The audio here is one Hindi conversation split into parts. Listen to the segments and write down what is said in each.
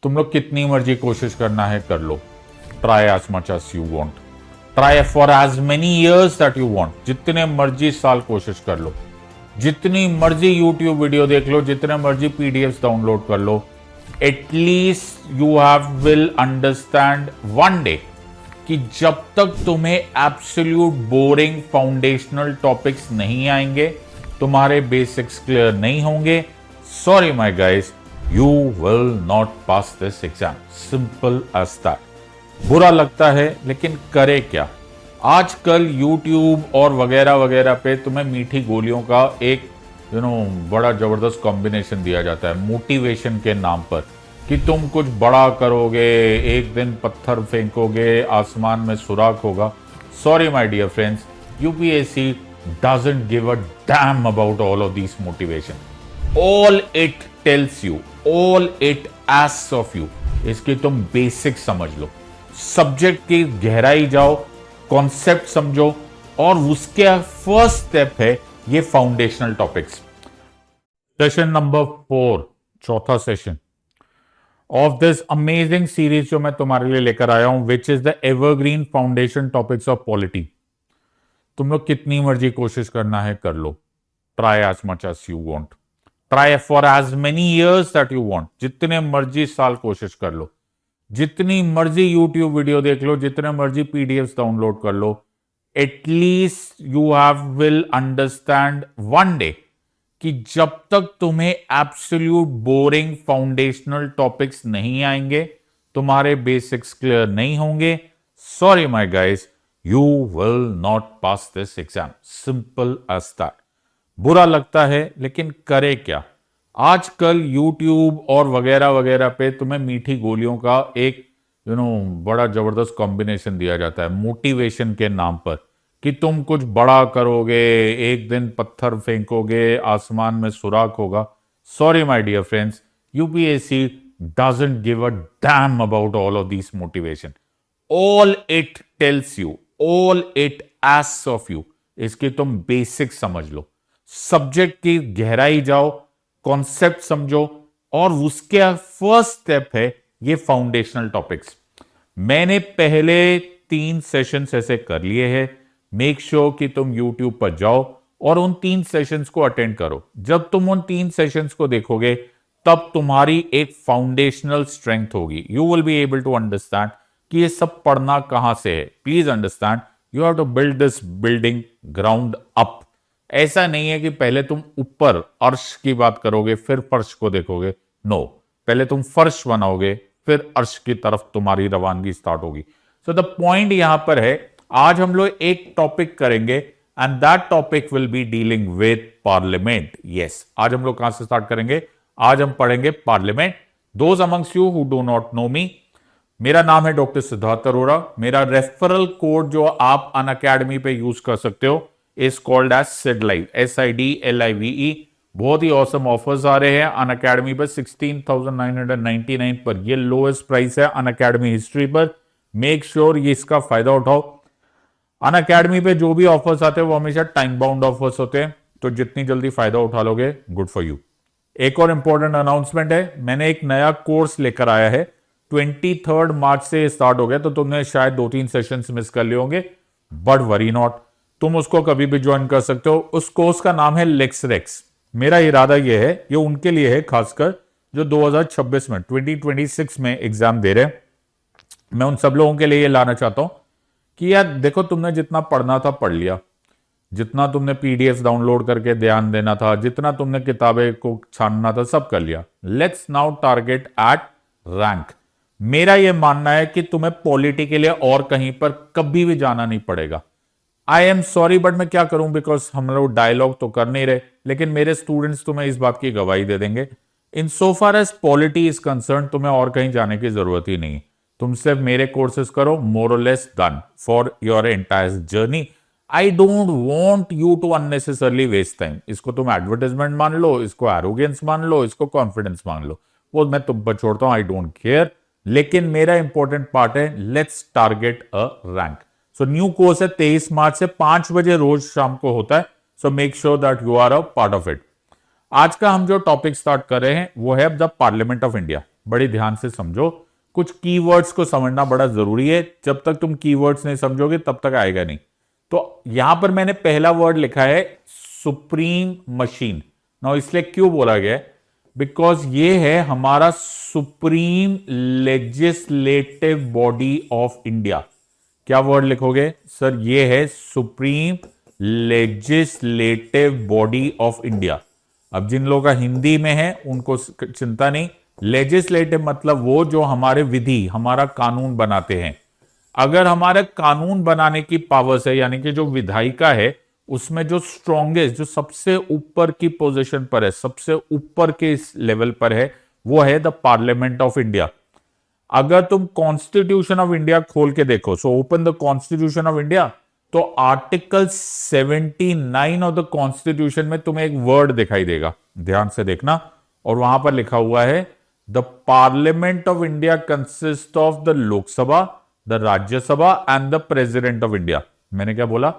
तुम लोग कितनी मर्जी कोशिश करना है कर लो। Try as much as you want, try for as many years that you want. जितने मर्जी साल कोशिश कर लो, जितनी मर्जी यूट्यूब वीडियो देख लो, जितने मर्जी पीडीएफ डाउनलोड कर लो, at least you have will understand one day कि जब तक तुम्हें एब्सोल्यूट बोरिंग फाउंडेशनल टॉपिक्स नहीं आएंगे, तुम्हारे बेसिक्स क्लियर नहीं होंगे, sorry my guys, you will not pass this exam. Simple as that. बुरा लगता है लेकिन करे क्या। आजकल YouTube और वगैरह वगैरह पे तुम्हें मीठी गोलियों का एक बड़ा जबरदस्त कॉम्बिनेशन दिया जाता है मोटिवेशन के नाम पर कि तुम कुछ बड़ा करोगे, एक दिन पत्थर फेंकोगे, आसमान में सुराख होगा। Sorry my dear friends, UPSC doesn't give a damn about all of these motivation. All it tells you, all it asks of you, इसकी तुम बेसिक समझ लो, सब्जेक्ट की गहराई जाओ, कॉन्सेप्ट समझो, और उसके फर्स्ट स्टेप है ये फाउंडेशनल टॉपिक्स। सेशन नंबर 4, चौथा session of this amazing series जो मैं तुम्हारे लिए लेकर आया हूं, which is the evergreen foundation topics of polity. तुम लोग कितनी मर्जी कोशिश करना है कर लो। Try as much as you want, try for as many years that you want. जितने मर्जी साल कोशिश कर लो, जितनी मर्जी यूट्यूब वीडियो देख लो, जितने मर्जी पीडीएफ डाउनलोड कर लो, at least you have will understand one day कि जब तक तुम्हें एब्सोल्यूट बोरिंग फाउंडेशनल टॉपिक्स नहीं आएंगे, तुम्हारे बेसिक्स क्लियर नहीं होंगे, sorry my guys, you will not pass this exam. Simple as that. बुरा लगता है लेकिन करे क्या। आजकल YouTube और वगैरह वगैरह पे तुम्हें मीठी गोलियों का एक बड़ा जबरदस्त कॉम्बिनेशन दिया जाता है मोटिवेशन के नाम पर कि तुम कुछ बड़ा करोगे, एक दिन पत्थर फेंकोगे, आसमान में सुराख होगा। Sorry my dear friends, UPSC doesn't give a damn about all of these motivation. All it tells you, all it asks of you, इसकी तुम बेसिक समझ लो, सब्जेक्ट की गहराई जाओ, कॉन्सेप्ट समझो, और उसके फर्स्ट स्टेप है ये फाउंडेशनल टॉपिक्स। मैंने पहले 3 सेशंस ऐसे कर लिए हैं। मेक श्योर कि तुम YouTube पर जाओ और उन 3 सेशंस को अटेंड करो। जब तुम उन 3 सेशंस को देखोगे तब तुम्हारी एक फाउंडेशनल स्ट्रेंथ होगी। You will be able to understand कि ये सब पढ़ना कहां से है। Please understand, you have to build this building ground up. ऐसा नहीं है कि पहले तुम ऊपर अर्श की बात करोगे फिर फर्श को देखोगे। नो, पहले तुम फर्श बनाओगे फिर अर्श की तरफ तुम्हारी रवानगी स्टार्ट होगी। सो द पॉइंट यहां पर है, आज हम लोग एक टॉपिक करेंगे and that topic will be dealing with parliament. Yes, आज हम लोग कहां से स्टार्ट करेंगे? आज हम पढ़ेंगे parliament. Those amongst you who do not know me, मेरा नाम है डॉक्टर सिद्धार्थ अरोड़ा। मेरा रेफरल कोड जो आप अनअकैडमी पे यूज कर सकते हो इज कॉल्ड एज सिडलाइव, SIDLIVE। बहुत ही ऑसम ऑफर्स आ रहे हैं अनअकैडमी पर। 16,999 पर ये लोएस्ट प्राइस है अनअकैडमी हिस्ट्री पर। मेक श्योर ये इसका फायदा उठाओ। अनअकैडमी पे जो भी ऑफर्स आते हैं वो हमेशा टाइम बाउंड ऑफर्स होते हैं, तो जितनी जल्दी फायदा उठा लोगे गुड फॉर यू। एक और इंपॉर्टेंट अनाउंसमेंट है, मैंने एक नया कोर्स लेकर आया है। 23 मार्च से स्टार्ट हो गया, तो तुमने शायद 2-3 सेशंस मिस कर लिए होंगे, बट वरी नॉट, तुम उसको कभी भी ज्वाइन कर सकते हो। उस कोर्स का नाम है लेक्सरेक्स। मेरा इरादा यह है, ये उनके लिए है खासकर जो 2026 में 2026 में एग्जाम दे रहे हैं। मैं उन सब लोगों के लिए ये लाना चाहता हूं कि यार देखो, तुमने जितना पढ़ना था पढ़ लिया, जितना तुमने पीडीएफ डाउनलोड करके ध्यान देना था, जितना तुमने किताबें को छानना था, सब कर लिया। Let's now target at rank. मेरा यह मानना है कि तुम्हें पॉलिटी के लिए और कहीं पर कभी भी जाना नहीं पड़ेगा। आई एम सॉरी बट मैं क्या करूं, बिकॉज हम लोग डायलॉग तो कर नहीं रहे, लेकिन मेरे स्टूडेंट्स तुम्हें इस बात की गवाही दे देंगे। In so far as polity is concerned, तुम्हें और कहीं जाने की जरूरत ही नहीं। तुम सिर्फ मेरे कोर्सेज करो, मोर और less done for your entire journey. I don't want you to unnecessarily waste time. इसको तुम एडवर्टाइजमेंट मान लो, इसको एरोगेंस मान लो, इसको कॉन्फिडेंस मान लो, वो मैं तुम पर छोड़ता हूं। आई डोंट केयर, लेकिन मेरा इंपॉर्टेंट पार्ट है let's target a rank. So new course है 23 मार्च से 5 बजे रोज शाम को होता है। So make sure that you are a part of it. आज का हम जो टॉपिक स्टार्ट कर रहे हैं वो है द पार्लियामेंट ऑफ इंडिया। बड़ी ध्यान से समझो, कुछ कीवर्ड्स को समझना बड़ा जरूरी है। जब तक तुम कीवर्ड्स नहीं समझोगे तब तक आएगा नहीं। तो यहां पर मैंने पहला वर्ड लिखा है सुप्रीम मशीन। ना इसलिए क्यों बोला गया है, बिकॉज ये है हमारा supreme legislative body of India. क्या वर्ड लिखोगे सर? ये है supreme legislative body of India. अब जिन लोगों का हिंदी में है उनको चिंता नहीं, लेजिस्लेटिव मतलब वो जो हमारे विधि, हमारा कानून बनाते हैं। अगर हमारे कानून बनाने की पावर्स है, यानी कि जो विधायिका है, उसमें जो स्ट्रॉन्गेस्ट, जो सबसे ऊपर की पोजीशन पर है, सबसे ऊपर के लेवल पर है, वो है द पार्लियामेंट ऑफ इंडिया। अगर तुम कॉन्स्टिट्यूशन ऑफ इंडिया खोल के देखो, so open the constitution of India, तो आर्टिकल 79 ऑफ द कॉन्स्टिट्यूशन में तुम्हें एक वर्ड दिखाई देगा, ध्यान से देखना, और वहां पर लिखा हुआ है the parliament of India consist of the Lok Sabha, the Rajya Sabha and the president of India. मैंने क्या बोला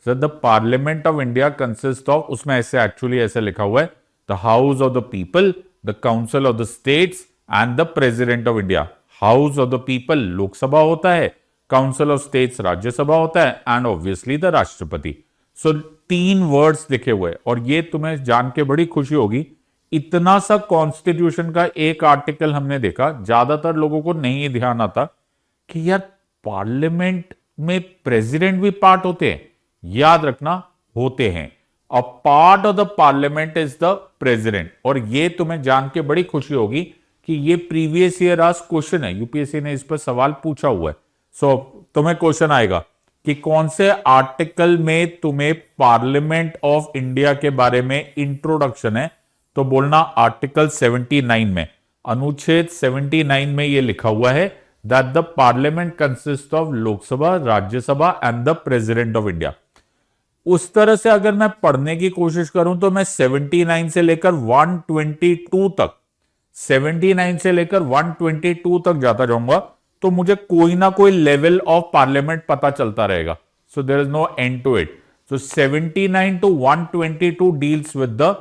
sir? The parliament of India consist of, उसमें ऐसे एक्चुअली ऐसे लिखा हुआ है the house of the people, the council of the states and the president of India. House of the people Lok Sabha होता है, काउंसिल ऑफ स्टेट्स राज्यसभा होता है, एंड ऑब्वियसली द राष्ट्रपति। सो 3 वर्ड्स लिखे हुए, और ये तुम्हें जान के बड़ी खुशी होगी, इतना सा कॉन्स्टिट्यूशन का एक आर्टिकल हमने देखा। ज्यादातर लोगों को नहीं ध्यान आता कि यार पार्लियामेंट में प्रेसिडेंट भी पार्ट होते हैं। याद रखना, होते हैं। अ part of the parliament is the president. और ये तुम्हें जान के बड़ी खुशी होगी कि ये प्रीवियस ईयर आज क्वेश्चन है, यूपीएससी ने इस पर सवाल पूछा हुआ है। सो तुम्हें क्वेश्चन आएगा कि कौन से आर्टिकल में तुम्हें पार्लियामेंट ऑफ इंडिया के बारे में इंट्रोडक्शन है, तो बोलना आर्टिकल 79 में, अनुच्छेद 79 में यह लिखा हुआ है that the parliament consist of Lok Sabha, Rajya Sabha and the president of India. उस तरह से अगर मैं पढ़ने की कोशिश करूं तो मैं 79 से लेकर 122 तक, 79 से लेकर 122 तक जाता जाऊंगा, तो मुझे कोई ना कोई लेवल ऑफ पार्लियामेंट पता चलता रहेगा। So there is no end to it. So 79 to 122 deals with the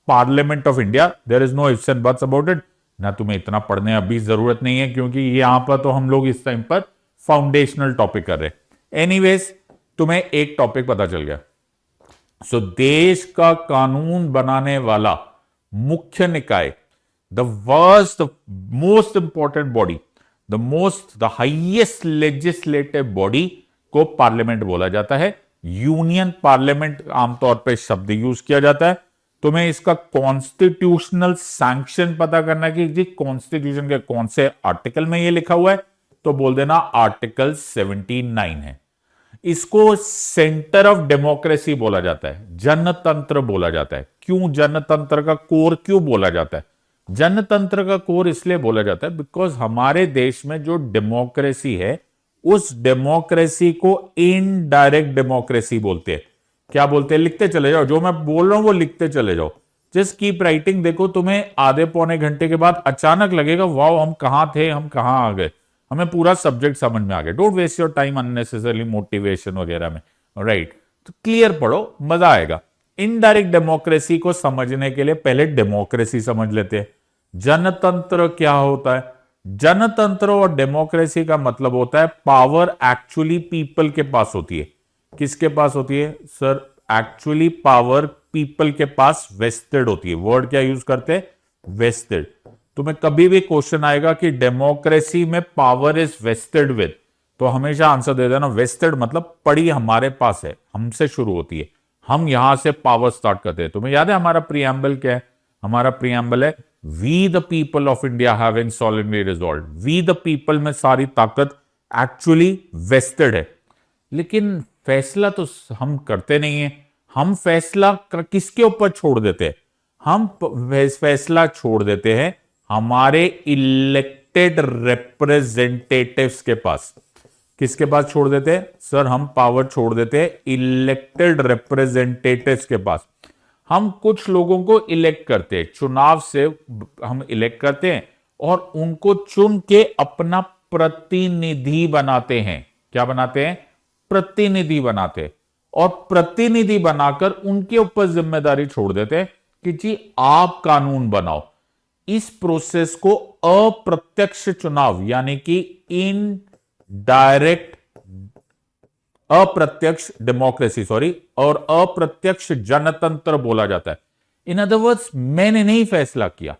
parliament of India. There is no ifs and buts about it. ना तुम्हें इतना पढ़ने अभी जरूरत नहीं है, क्योंकि यहां पर तो हम लोग इस टाइम पर फाउंडेशनल टॉपिक कर रहे हैं। एनीवेज, तुम्हें एक टॉपिक पता चल गया। सो देश का कानून बनाने वाला मुख्य निकाय, the most important body, the highest legislative body को पार्लियामेंट बोला जाता है। यूनियन पार्लियामेंट आमतौर पे शब्द यूज किया जाता है। तुम्हें इसका कॉन्स्टिट्यूशनल सैंक्शन पता करना है कि जी कॉन्स्टिट्यूशन के कौन से आर्टिकल में ये लिखा हुआ है, तो बोल देना आर्टिकल 79 है। इसको सेंटर ऑफ डेमोक्रेसी बोला जाता है, जनतंत्र बोला जाता है। क्यों जनतंत्र का कोर क्यों बोला जाता है? जनतंत्र का कोर इसलिए बोला जाता है बिकॉज हमारे देश में जो डेमोक्रेसी है, उस डेमोक्रेसी को इनडायरेक्ट डेमोक्रेसी बोलते हैं। क्या बोलते हैं? लिखते चले जाओ, जो मैं बोल रहा हूं वो लिखते चले जाओ। Just keep writing. देखो तुम्हें आधे पौने घंटे के बाद अचानक लगेगा वाओ हम कहां थे, हम कहां आ गए, हमें पूरा सब्जेक्ट समझ में आ गया। Don't waste your time unnecessarily motivation वगैरह में, राइट? तो क्लियर पढ़ो, मजा आएगा। इनडायरेक्ट डेमोक्रेसी को समझने के लिए पहले डेमोक्रेसी समझ लेते हैं। जनतंत्र क्या होता है? जनतंत्र और डेमोक्रेसी का मतलब होता है पावर एक्चुअली पीपल के पास होती है। किसके पास होती है सर? एक्चुअली पावर पीपल के पास वेस्टेड होती है। वर्ड क्या यूज करते हैं? वेस्टेड। तुम्हें कभी भी क्वेश्चन आएगा कि डेमोक्रेसी में पावर इज वेस्टेड विद, तो हमेशा आंसर दे देना वेस्टेड मतलब पड़ी हमारे पास है, हमसे शुरू होती है, हम यहां से पावर स्टार्ट करते हैं। तुम्हें याद है हमारा प्रीएम्बल क्या है? हमारा प्रीएम्बल है we the people of India having solemnly resolved. We the people में सारी ताकत एक्चुअली वेस्टेड है। लेकिन फैसला तो हम करते नहीं है। हम फैसला किसके ऊपर छोड़ देते हैं? हम फैसला छोड़ देते हैं हमारे इलेक्टेड रिप्रेजेंटेटिव्स के पास। किसके पास छोड़ देते हैं सर? हम पावर छोड़ देते हैं इलेक्टेड रिप्रेजेंटेटिव्स के पास। हम कुछ लोगों को इलेक्ट करते हैं, चुनाव से हम इलेक्ट करते हैं और उनको चुन के अपना प्रतिनिधि बनाते हैं। क्या बनाते हैं? प्रतिनिधि बनाते हैं। और प्रतिनिधि बनाकर उनके ऊपर जिम्मेदारी छोड़ देते हैं कि जी आप कानून बनाओ। इस प्रोसेस को अप्रत्यक्ष चुनाव यानी कि इनडायरेक्ट अप्रत्यक्ष डेमोक्रेसी और अप्रत्यक्ष जनतंत्र बोला जाता है। इन अदर वर्ड्स, मैंने नहीं फैसला किया,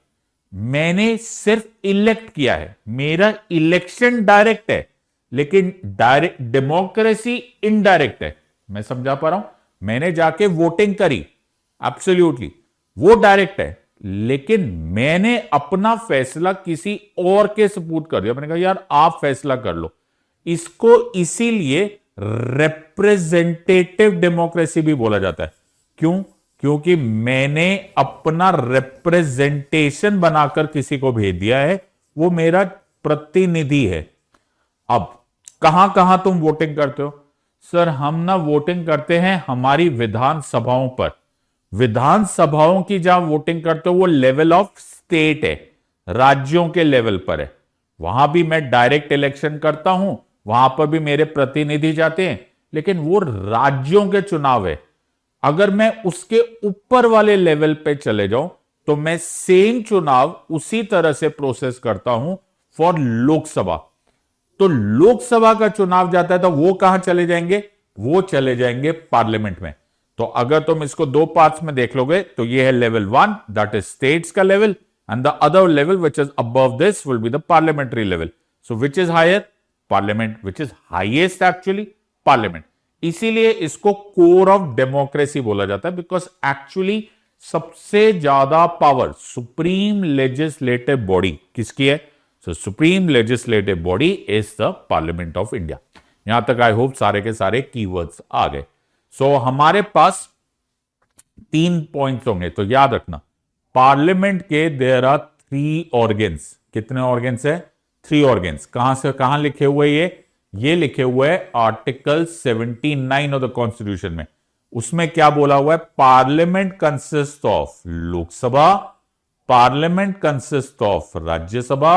मैंने सिर्फ इलेक्ट किया है। मेरा इलेक्शन डायरेक्ट है, लेकिन डायरेक्ट डेमोक्रेसी इनडायरेक्ट है। मैं समझा पा रहा हूं? मैंने जाके वोटिंग करी, एब्सोल्युटली, वो डायरेक्ट है, लेकिन मैंने अपना फैसला किसी और के सपुर्द कर दिया। मैंने कहा यार आप फैसला कर लो। इसको इसीलिए रिप्रेजेंटेटिव डेमोक्रेसी भी बोला जाता है। क्यों? क्योंकि मैंने अपना रिप्रेजेंटेशन बनाकर किसी को भेज दिया है, वो मेरा प्रतिनिधि है। अब कहां कहां तुम वोटिंग करते हो? सर हम ना वोटिंग करते हैं हमारी विधानसभाओं पर। विधानसभाओं की जहां वोटिंग करते हो वो लेवल ऑफ स्टेट है, राज्यों के लेवल पर है। वहां भी मैं डायरेक्ट इलेक्शन करता हूं, वहां पर भी मेरे प्रतिनिधि जाते हैं, लेकिन वो राज्यों के चुनाव है। अगर मैं उसके ऊपर वाले लेवल पे चले जाऊं तो मैं सेम चुनाव उसी तरह से प्रोसेस करता हूं फॉर लोकसभा। तो लोकसभा का चुनाव जाता है तो वो कहां चले जाएंगे? वो चले जाएंगे पार्लियामेंट में। तो अगर तुम इसको दो पार्ट्स में देख लोगे तो ये है लेवल 1, दैट इज स्टेट्स का level, and the other level which is above this will be the parliamentary level. So which is higher? Parliament. Which is highest actually? Parliament. इसीलिए इसको कोर ऑफ डेमोक्रेसी बोला जाता है, बिकॉज एक्चुअली सबसे ज्यादा पावर सुप्रीम लेजिस्लेटिव बॉडी किसकी है? So supreme legislative body is the parliament of India. यहां तक आई होप सारे के सारे कीवर्ड्स आ गए। सो हमारे पास 3 पॉइंट्स होंगे, तो याद रखना पार्लियामेंट के देयर आर 3 ऑर्गेन्स। कितने ऑर्गेन्स है? 3 ऑर्गेन्स। कहां से कहां लिखे हुए? ये लिखे हुए है आर्टिकल 79 ऑफ द कॉन्स्टिट्यूशन में। उसमें क्या बोला हुआ है? Parliament consist of Lok Sabha, parliament consist of Rajya Sabha,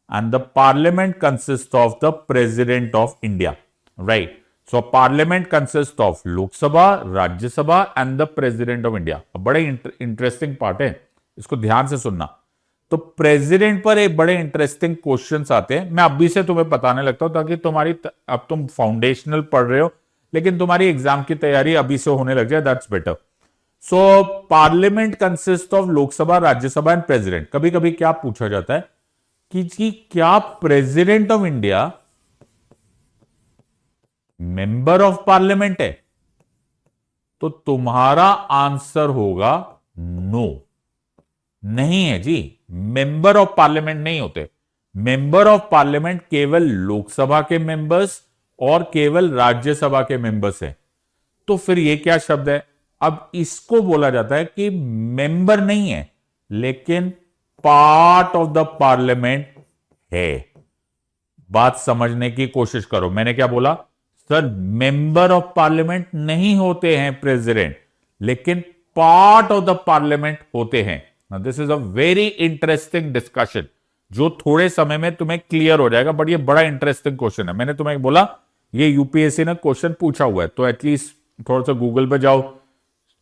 and the parliament consist of the president of India. Right? So parliament consist of Lok Sabha, Rajya Sabha and the president of India. बड़े इंटरेस्टिंग पार्ट है, इसको ध्यान से सुनना। तो प्रेसिडेंट पर एक बड़े इंटरेस्टिंग क्वेश्चंस आते हैं। मैं अभी से तुम्हें बताने लगता हूं ताकि तुम्हारी, अब तुम फाउंडेशनल पढ़ रहे हो लेकिन तुम्हारी एग्जाम की तैयारी अभी से होने लग जाए, that's better. So parliament consist of Lok Sabha, Rajya Sabha and president. कभी कभी क्या पूछा जाता है कि क्या president of India member of parliament है? तो तुम्हारा आंसर होगा नो, नहीं है जी। मेंबर ऑफ पार्लियामेंट नहीं होते। मेंबर ऑफ पार्लियामेंट केवल लोकसभा के मेंबर्स और केवल राज्यसभा के मेंबर्स हैं। तो फिर ये क्या शब्द है? अब इसको बोला जाता है कि मेंबर नहीं है लेकिन पार्ट ऑफ द पार्लियामेंट है। बात समझने की कोशिश करो। मैंने क्या बोला? सर मेंबर ऑफ पार्लियामेंट नहीं होते हैं प्रेसिडेंट, लेकिन पार्ट ऑफ द पार्लियामेंट होते हैं। This is a very interesting discussion जो थोड़े समय में तुम्हें क्लियर हो जाएगा, बट ये बड़ा इंटरेस्टिंग क्वेश्चन है। मैंने तुम्हें बोला ये यूपीएससी ने क्वेश्चन पूछा हुआ है, तो एटलीस्ट थोड़ा सा गूगल पे जाओ,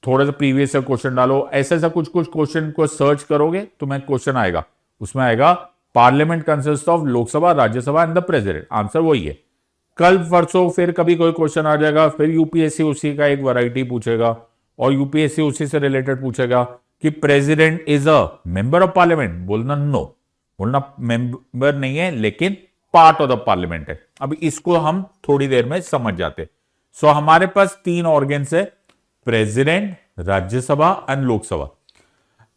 थोड़ा सा प्रीवियस क्वेश्चन डालो, ऐसा कुछ क्वेश्चन को सर्च करोगे तुम्हें क्वेश्चन आएगा, उसमें आएगा parliament consist of Lok Sabha, Rajya Sabha and the president. Answer वही है। कल परसों फिर कभी कोई क्वेश्चन आ जाएगा, फिर यूपीएससी उसी का एक वैरायटी पूछेगा और यूपीएससी उसी से रिलेटेड पूछेगा कि president is a member of parliament. बोलना नो, बोलना मेंबर नहीं है लेकिन पार्ट ऑफ द पार्लियामेंट है। अब इसको हम थोड़ी देर में समझ जाते। सो हमारे पास 3 ऑर्गेन्स है, प्रेसिडेंट, राज्यसभा एंड लोकसभा।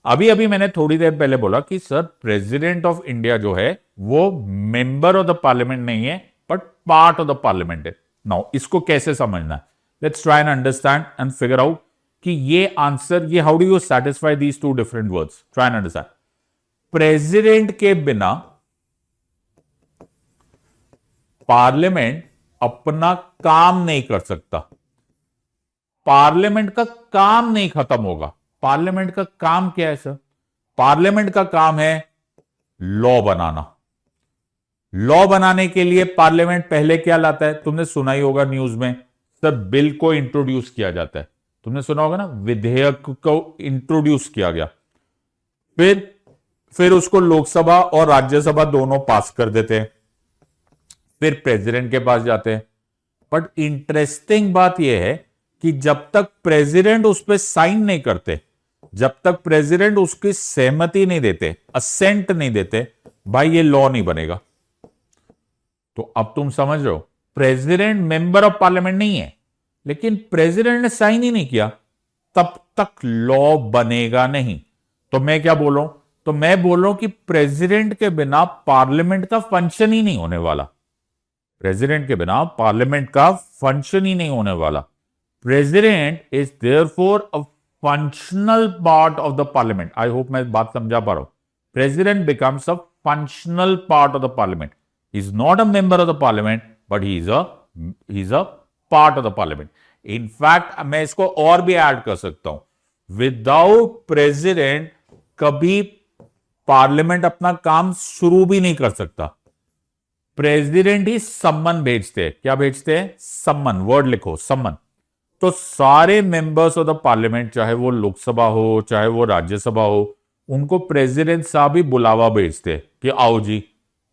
अभी अभी मैंने थोड़ी देर पहले बोला कि सर प्रेसिडेंट ऑफ इंडिया जो है वो मेंबर ऑफ द पार्लियामेंट नहीं है but part of the parliament है। नाउ इसको कैसे समझना है? Let's try and understand and figure out कि ये आंसर, ये how do you satisfy these 2 different words? Try and understand. President के बिना पार्लियामेंट अपना काम नहीं कर सकता। पार्लियामेंट का काम नहीं खत्म होगा। पार्लियामेंट का काम क्या है सर? पार्लियामेंट का काम है लॉ बनाना। लॉ बनाने के लिए पार्लियामेंट पहले क्या लाता है? तुमने सुना ही होगा न्यूज में, सर बिल को इंट्रोड्यूस किया जाता है। तुमने सुना होगा ना, विधेयक को इंट्रोड्यूस किया गया। फिर फिर उसको लोकसभा और राज्यसभा दोनों पास कर देते हैं, फिर प्रेसिडेंट के पास जाते हैं। बट इंटरेस्टिंग बात यह है कि जब तक प्रेसिडेंट उस पर साइन नहीं करते, जब तक प्रेसिडेंट उसकी सहमति नहीं देते, असेंट नहीं देते, भाई ये लॉ नहीं बनेगा। तो अब तुम समझ रहे हो, प्रेसिडेंट मेंबर ऑफ पार्लियामेंट नहीं है, लेकिन प्रेसिडेंट ने साइन ही नहीं किया, तब तक लॉ बनेगा नहीं। तो मैं क्या बोल रहा हूं? तो मैं बोल रहा हूं कि प्रेसिडेंट के बिना पार्लियामेंट का फंक्शन ही नहीं होने वाला। प्रेसिडेंट के बिना पार्लियामेंट का फंक्शन ही नहीं होने वाला। President is therefore a functional part of the parliament. I hope मैं बात समझा पा रहा हूं। President becomes a functional part of the parliament. He is not a member of the parliament, but he is a part of the parliament. In fact मैं इसको और भी ऐड कर सकता हूं, विदाउट प्रेसिडेंट कभी पार्लियामेंट अपना काम शुरू भी नहीं कर सकता। प्रेसिडेंट ही सम्मन भेजते हैं। क्या भेजते हैं? सम्मन। वर्ड लिखो, सम्मन। तो सारे मेंबर्स ऑफ द पार्लियामेंट, चाहे वो लोकसभा हो चाहे वो राज्यसभा हो, उनको प्रेसिडेंट साहब ही बुलावा भेजते हैं कि आओ जी,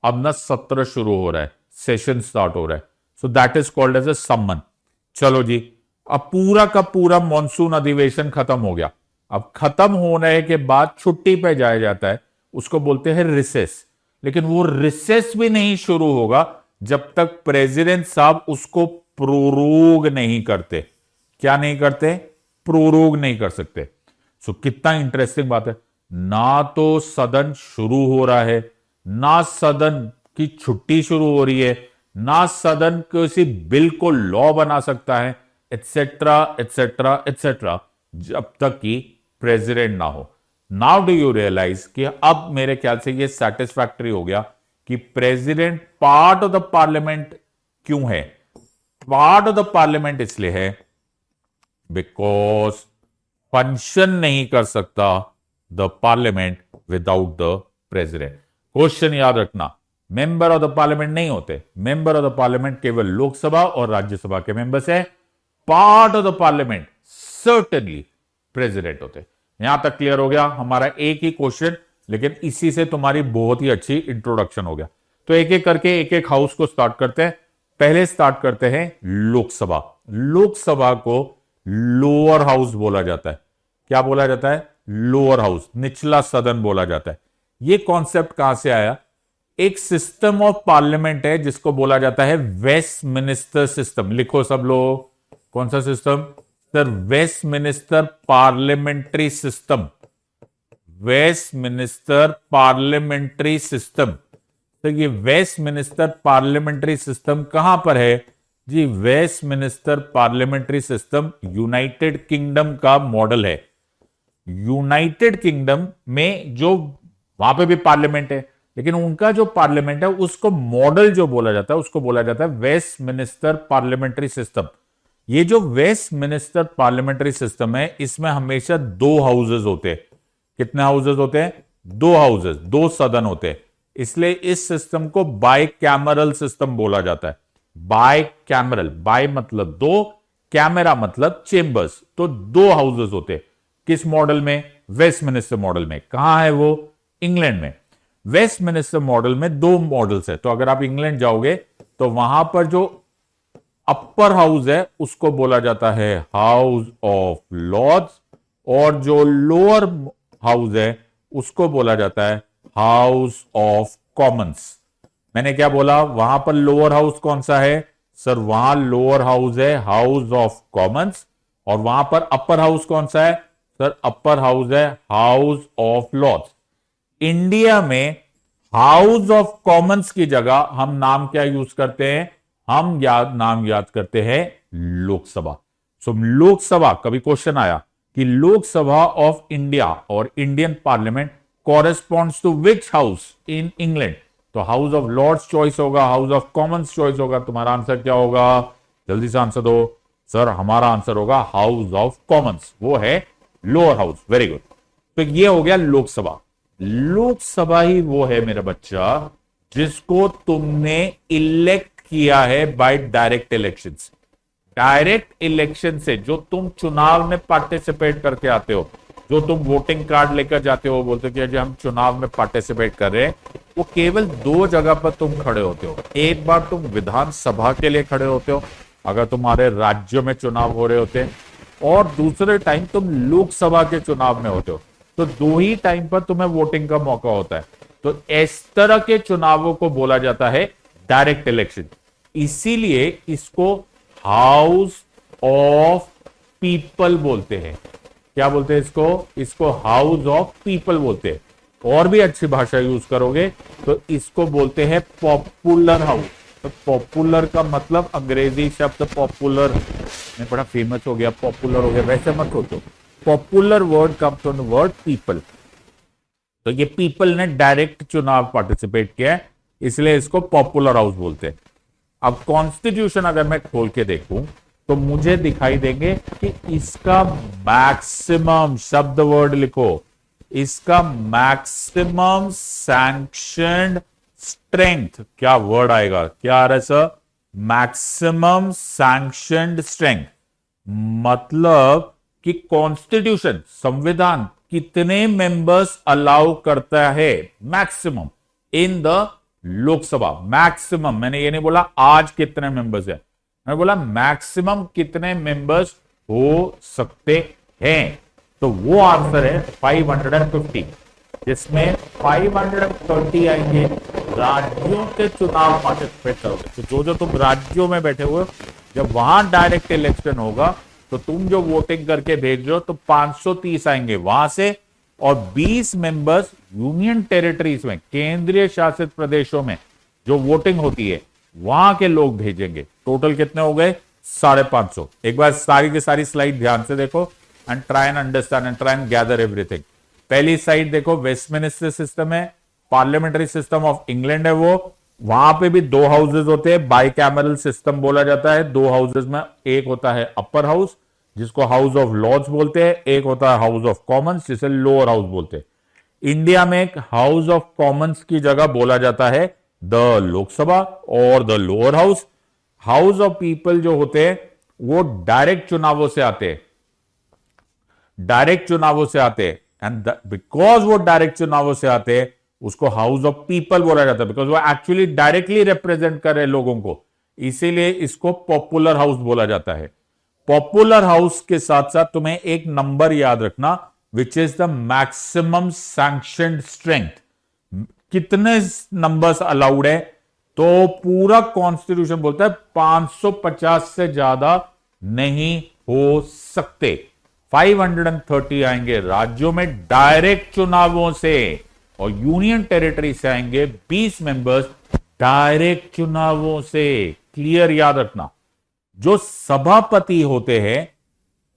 अब ना सत्र शुरू हो रहा है, सेशन स्टार्ट हो रहा है। So that is called as a summon. चलो जी, अब पूरा का पूरा मॉनसून अधिवेशन खत्म हो गया। अब खत्म होने के बाद छुट्टी पे जाया जाता है, उसको बोलते हैं रिसेस। लेकिन वो रिसेस भी नहीं शुरू होगा जब तक प्रेसिडेंट साहब उसको प्रोरोग नहीं करते। क्या नहीं करते? प्रोरोग नहीं कर सकते। सो कितना इंटरेस्टिंग बात है। ना तो सदन शुरू हो रहा है, ना सदन की छुट्टी शुरू हो रही है, ना सदन किसी बिल को लॉ बना सकता है, एटसेट्रा एटसेट्रा एटसेट्रा, जब तक कि प्रेसिडेंट ना हो। नाउ डू यू रियलाइज कि अब मेरे ख्याल से ये सेटिस्फैक्टरी हो गया कि president part of the parliament क्यों है? पार्ट ऑफ द पार्लियामेंट इसलिए है बिकॉज फंक्शन नहीं कर सकता the parliament without the president. Question याद रखना, मेंबर ऑफ द पार्लियामेंट नहीं होते। मेंबर ऑफ द पार्लियामेंट केवल लोकसभा और राज्यसभा के मेंबर्स है। Part of the parliament certainly president होते। यहां तक क्लियर हो गया? हमारा एक ही क्वेश्चन, लेकिन इसी से तुम्हारी बहुत ही अच्छी इंट्रोडक्शन हो गया। तो एक एक करके एक एक हाउस को स्टार्ट करते हैं। पहले स्टार्ट करते हैं लोकसभा। लोकसभा को लोअर हाउस बोला जाता है। क्या बोला जाता है? लोअर हाउस, निचला सदन बोला जाता है। यह कॉन्सेप्ट कहां से आया? एक सिस्टम ऑफ पार्लियामेंट है जिसको बोला जाता है वेस्टमिनिस्टर सिस्टम। लिखो सब लोग, कौन सा system? Sir, Westminster parliamentary system. Westminster parliamentary system. तो ये वेस्टमिनिस्टर पार्लियामेंट्री सिस्टम कहां पर है जी? Westminster parliamentary system United Kingdom का मॉडल है। यूनाइटेड किंगडम में जो वहां पे भी पार्लियामेंट है, लेकिन उनका जो पार्लियामेंट है उसको मॉडल जो बोला जाता है उसको बोला जाता है वेस्टमिनिस्टर पार्लियामेंट्री सिस्टम। ये जो वेस्टमिनिस्टर पार्लियामेंट्री सिस्टम है, इसमें हमेशा दो हाउसेज होते हैं। कितने हाउसेज होते हैं? दो हाउसेज, दो सदन होते हैं। इसलिए इस सिस्टम को बाई कैमरल सिस्टम बोला जाता है। बाई कैमरल, बाई मतलब दो, कैमरा मतलब चेंबर्स। तो दो हाउसेज होते हैं। किस मॉडल में? वेस्टमिनिस्टर मॉडल में। कहां है वो? इंग्लैंड में। वेस्टमिनिस्टर मॉडल में दो मॉडल्स है। तो अगर आप इंग्लैंड जाओगे तो वहां पर जो अपर हाउस है उसको बोला जाता है हाउस ऑफ लॉर्ड्स, और जो लोअर हाउस है उसको बोला जाता है हाउस ऑफ कॉमन्स। मैंने क्या बोला? वहां पर लोअर हाउस कौन सा है? सर, वहां लोअर हाउस है हाउस ऑफ कॉमन्स, और वहां पर अपर हाउस कौन सा है? सर, अपर हाउस है हाउस ऑफ लॉर्ड्स। इंडिया में हाउस ऑफ कॉमन्स की जगह हम नाम क्या यूज करते हैं? हम नाम याद करते हैं लोकसभा। सो लोकसभा, कभी क्वेश्चन आया कि लोकसभा ऑफ इंडिया और Indian parliament corresponds to which house in England? तो हाउस ऑफ लॉर्ड्स चॉइस होगा, हाउस ऑफ कॉमन्स चॉइस होगा। तुम्हारा आंसर क्या होगा? जल्दी से आंसर दो। सर, हमारा आंसर होगा हाउस ऑफ कॉमन्स, वो है लोअर हाउस। Very good. तो ये हो गया लोकसभा। लोकसभा ही वो है मेरा बच्चा जिसको तुमने इलेक्ट किया है by direct elections. Direct election से जो तुम चुनाव में पार्टिसिपेट करके आते हो, जो तुम वोटिंग कार्ड लेकर जाते हो, बोलते हो कि जी हम चुनाव में पार्टिसिपेट कर रहे हैं, वो केवल दो जगह पर तुम खड़े होते हो। एक बार तुम विधानसभा के लिए खड़े होते हो अगर तुम्हारे राज्यों में चुनाव हो रहे होते हैं, और दूसरे टाइम तुम लोकसभा के चुनाव में होते हो। तो दो ही टाइम पर तुम्हें वोटिंग का मौका होता है। तो इस तरह के चुनावों को बोला जाता है डायरेक्ट इलेक्शन। इसीलिए इसको हाउस ऑफ पीपल बोलते हैं। क्या बोलते हैं इसको? इसको हाउस ऑफ पीपल बोलते हैं। और भी अच्छी भाषा यूज करोगे तो इसको बोलते हैं पॉपुलर हाउस। तो पॉपुलर का मतलब अंग्रेजी शब्द पॉपुलर में बड़ा फेमस हो गया, पॉपुलर हो गया, वैसे मत सोचो। Popular word comes from the word people. तो ये पीपल ने डायरेक्ट चुनाव पार्टिसिपेट किया है, इसलिए इसको पॉपुलर हाउस बोलते हैं। अब कॉन्स्टिट्यूशन अगर मैं खोल के देखूं तो मुझे दिखाई देंगे कि इसका मैक्सिमम, शब्द वर्ड लिखो, इसका मैक्सिमम सैंक्शनड स्ट्रेंथ, क्या वर्ड आएगा, क्या आ रहा है सर? Maximum sanctioned strength. मतलब कि कॉन्स्टिट्यूशन, संविधान कितने मेंबर्स अलाउ करता है maximum in the Lok Sabha. Maximum, मैंने ये नहीं बोला आज कितने मेंबर्स है, मैंने बोला मैक्सिमम कितने मेंबर्स हो सकते हैं। तो वो आंसर है 550, जिसमें 530 आएंगे राज्यों के चुनाव पार्टिसिपेट करोगे। तो जो तुम राज्यों में बैठे हुए हो, जब वहां डायरेक्ट इलेक्शन होगा तो तुम जो वोटिंग करके भेज रहे हो तो 530 आएंगे वहां से, और 20 मेंबर्स यूनियन टेरिटरीज में, केंद्रीय शासित प्रदेशों में जो वोटिंग होती है वहां के लोग भेजेंगे। टोटल कितने हो गए? 550। एक बार सारी की सारी स्लाइड ध्यान से देखो and try and understand and try and gather everything. पहली साइड देखो, वेस्टमिनिस्टर सिस्टम है, पार्लियामेंट्री सिस्टम ऑफ इंग्लैंड है वो। वहां पे भी दो हाउसेज होते हैं, बाइकैमरल सिस्टम बोला जाता है। दो हाउसेज में एक होता है अपर हाउस जिसको हाउस ऑफ लॉर्ड्स बोलते हैं, एक होता है हाउस ऑफ कॉमन्स जिसे लोअर हाउस बोलते हैं। इंडिया में एक हाउस ऑफ कॉमन्स की जगह बोला जाता है द लोकसभा और the lower house. House of people जो होते हैं वो डायरेक्ट चुनावों से आते हैं, डायरेक्ट चुनावों से आते हैं, एंड बिकॉज वो डायरेक्ट चुनावों से आते हैं उसको हाउस ऑफ पीपल बोला जाता है, बिकॉज वो एक्चुअली डायरेक्टली रिप्रेजेंट कर रहे लोगों को, इसीलिए इसको पॉपुलर हाउस बोला जाता है। पॉपुलर हाउस के साथ साथ तुम्हें एक नंबर याद रखना, विच is the maximum sanctioned strength. कितने नंबर्स अलाउड है? तो पूरा कॉन्स्टिट्यूशन बोलता है 550 से ज्यादा नहीं हो सकते। 530 आएंगे राज्यों में डायरेक्ट चुनावों से, और यूनियन टेरिटरी से आएंगे 20 मेंबर्स डायरेक्ट चुनावों से। क्लियर याद रखना। जो सभापति होते हैं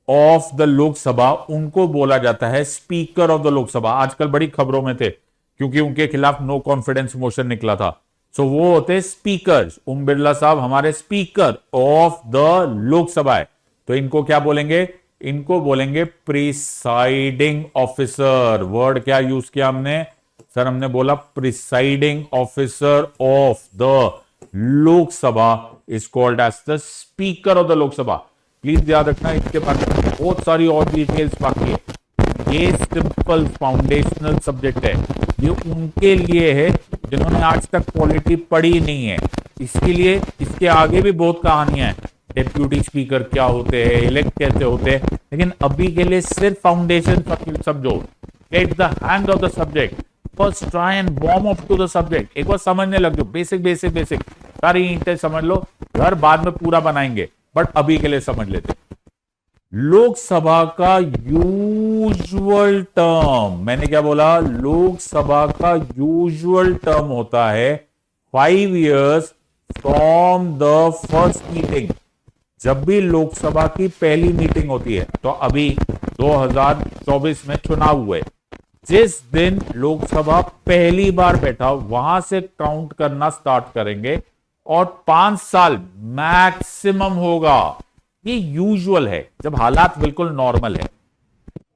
ऑफ द लोकसभा उनको बोला जाता है स्पीकर ऑफ द लोकसभा। आजकल बड़ी खबरों में थे क्योंकि उनके खिलाफ नो कॉन्फिडेंस मोशन निकला था। सो वो होते स्पीकर्स। ओम बिरला साहब हमारे स्पीकर ऑफ द लोकसभा है, तो इनको क्या बोलेंगे? इनको बोलेंगे प्रिसाइडिंग ऑफिसर। वर्ड क्या यूज किया हमने सर? हमने बोला presiding officer of the Lok Sabha is called as the speaker of the Lok Sabha. Please याद रखना, इसके बाद बहुत सारी और डिटेल्स बाकी है। ये सिंपल फाउंडेशनल सब्जेक्ट है, ये उनके लिए है जिन्होंने आज तक पॉलिटी पढ़ी नहीं है। इसके लिए इसके आगे भी बहुत कहानियां हैं, डेप्यूटी स्पीकर क्या होते हैं, इलेक्ट कैसे होते हैं, लेकिन अभी के लिए सिर्फ फाउंडेशन समझो। Get the hang of the subject, first try and warm up to the subject. एक बार समझने लग जाओ, बेसिक बेसिक बेसिक सारी ईंटें समझ लो, घर बाद में पूरा बनाएंगे, बट अभी के लिए समझ लेते। लोकसभा का यूजुअल टर्म, मैंने क्या बोला? लोकसभा का यूजुअल टर्म होता है 5 years from the first meeting. जब भी लोकसभा की पहली मीटिंग होती है, तो अभी 2024 में चुनाव हुए, जिस दिन लोकसभा पहली बार बैठा वहां से काउंट करना स्टार्ट करेंगे, और 5 साल मैक्सिमम होगा। ये यूजुअल है, जब हालात बिल्कुल नॉर्मल है।